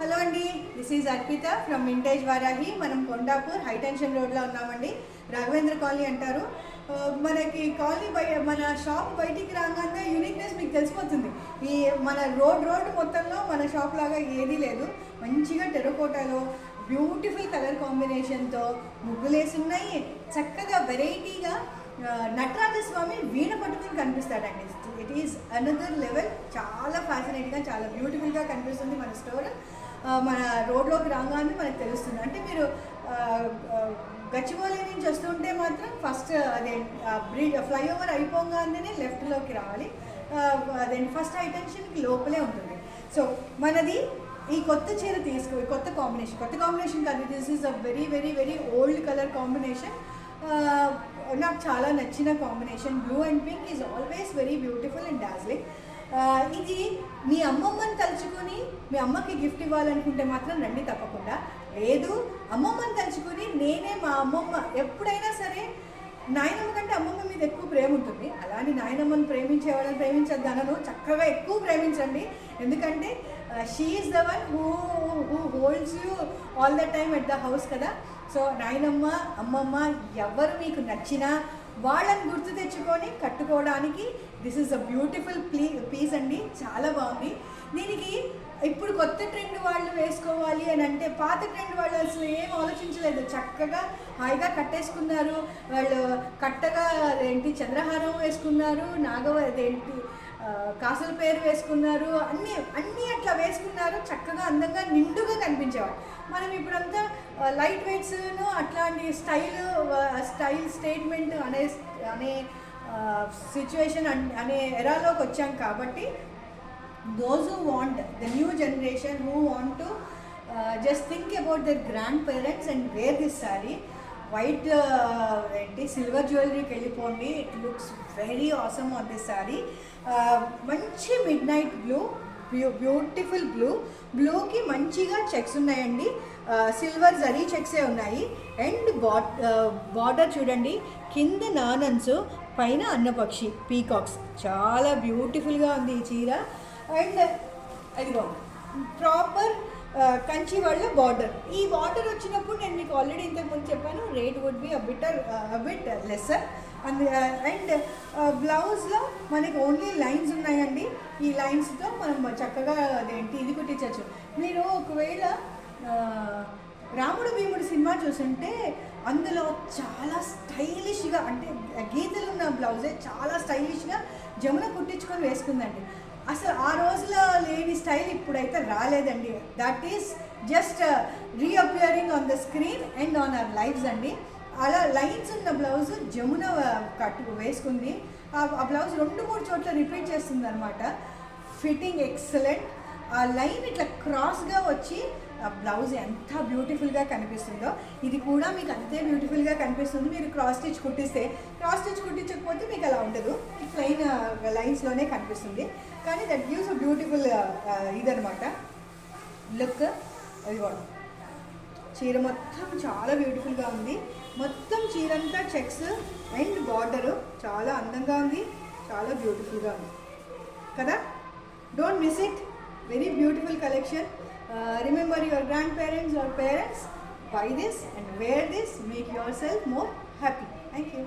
Hello అండి, this is Arpita from vintage Varahi. మనం Kondapur high tension రోడ్లో ఉన్నామండి. రాఘవేంద్ర కాలనీ అంటారు. మనకి కాలనీ మన షాప్ బయటికి రాగానే యూనిక్నెస్ మీకు తెలిసిపోతుంది. ఈ మన రోడ్ మొత్తంలో మన షాప్ లాగా ఏదీ లేదు. మంచిగా టెర్రకోటాలో బ్యూటిఫుల్ కలర్ కాంబినేషన్తో ముగ్గులేసి ఉన్నాయి. చక్కగా వెరైటీగా నటరాజస్వామి వీణ పట్టుకుని కనిపిస్తాడండి. It is another level. చాలా ఫ్యాసినేటింగ్గా, చాలా బ్యూటిఫుల్గా కనిపిస్తుంది మన స్టోర్. మన రోడ్లోకి రాగానే మనకు తెలుస్తుంది. అంటే మీరు గచ్చిబౌలి నుంచి వస్తుంటే మాత్రం ఫస్ట్ అదే ఫ్లైఓవర్ అయిపోగానే లెఫ్ట్లోకి రావాలి. అదే ఫస్ట్ హై టెన్షన్కి లోపలే ఉంటుంది. సో మనది ఈ కొత్త చీర కొత్త కాంబినేషన్ కాదు. This is a very very very old colour combination. నాకు చాలా నచ్చిన combination. Blue and pink is always very beautiful and dazzling. ఇది మీ అమ్మమ్మని తలుచుకొని మీ అమ్మకి గిఫ్ట్ ఇవ్వాలనుకుంటే మాత్రం రండి తప్పకుండా. లేదు, అమ్మమ్మని తలుచుకొని నేనే మా అమ్మమ్మ ఎప్పుడైనా సరే, నాయనమ్మ కంటే అమ్మమ్మ మీద ఎక్కువ ప్రేమ ఉంటుంది. అలానే నాయనమ్మని ప్రేమించే వాళ్ళని ప్రేమించద్దనను, చక్కగా ఎక్కువ ప్రేమించండి. ఎందుకంటే she is the one who holds you all the time at the house కదా. సో నాయనమ్మ, అమ్మమ్మ ఎవరు మీకు నచ్చినా వాళ్ళని గుర్తు తెచ్చుకొని కట్టుకోవడానికి this is a beautiful piece అండి. చాలా బాగుంది. దీనికి ఇప్పుడు కొత్త ట్రెండ్ వాళ్ళు వేసుకోవాలి అని అంటే, పాత ట్రెండ్ వాళ్ళు అసలు ఏం ఆలోచించలేదు. చక్కగా హాయిగా కట్టేసుకున్నారు. వాళ్ళు కట్టగా అదేంటి చంద్రహారం వేసుకున్నారు, అదేంటి కాసుల పేరు వేసుకున్నారు, అన్నీ అట్లా వేసుకున్నారు. చక్కగా అందంగా నిండుగా కనిపించేవాడు. మనం ఇప్పుడంతా లైట్ వెయిట్స్ను అట్లాంటి స్టైల్ స్టేట్మెంట్ అనే సిచ్యువేషన్ అనే ఎరాలోకి వచ్చాం కాబట్టి, those who want, the new generation who want to just think about their grandparents and wear this saree, white silver jewelry ki వెళ్ళిపోండి. It looks very awesome on this saree. మంచి mid night beautiful బ్లూకి మంచిగా checks ఉన్నాయండి. Silver zari చెక్సే ఉన్నాయి. And border చూడండి, కింద నానన్స్, పైన అన్నపక్షి peacocks. చాలా బ్యూటిఫుల్గా ఉంది ఈ చీర. అండ్ అదిగో ప్రాపర్ కంచి వాళ్ళ బార్డర్. ఈ బార్డర్ వచ్చినప్పుడు నేను మీకు ఆల్రెడీ ఇంతకుముందు చెప్పాను, rate would be bit lesser. And బ్లౌజ్లో మనకి ఓన్లీ లైన్స్ ఉన్నాయండి. ఈ లైన్స్తో మనం చక్కగా ఇది కుట్టించవచ్చు. మీరు ఒకవేళ రాముడు భీముడు సినిమా చూసుంటే అందులో చాలా స్టైలిష్గా, అంటే గీతలు ఉన్న బ్లౌజే చాలా స్టైలిష్గా జమున కుట్టించుకొని వేసుకుందండి. అసలు ఆ రోజులో లేని స్టైల్ ఇప్పుడైతే రాలేదండి. That is just reappearing on the screen and on our lives అండి. అలా లైన్స్ ఉన్న బ్లౌజ్ జమున వేసుకుంది. ఆ బ్లౌజ్ 2-3 చోట్ల రిపీట్ చేస్తుంది అనమాట. Fitting excellent. ఆ లైన్ ఇట్లా క్రాస్గా వచ్చి ఆ బ్లౌజ్ ఎంత బ్యూటిఫుల్గా కనిపిస్తుందో ఇది కూడా మీకు అంతే బ్యూటిఫుల్గా కనిపిస్తుంది. మీరు క్రాస్ స్టిచ్ కుట్టించకపోతే మీకు అలా ఉండదు. ప్లెయిన్ లైన్స్లోనే కనిపిస్తుంది. కానీ దట్ గివ్స్ అ బ్యూటిఫుల్ ఇదనమాట లుక్. అది కూడా చీర మొత్తం చాలా బ్యూటిఫుల్గా ఉంది. మొత్తం చీరంతా చెక్స్ అండ్ బార్డరు చాలా అందంగా ఉంది, చాలా బ్యూటిఫుల్గా ఉంది కదా. Don't miss it. Very beautiful collection. Remember your grandparents or parents, buy this and wear this, make yourself more happy. Thank you.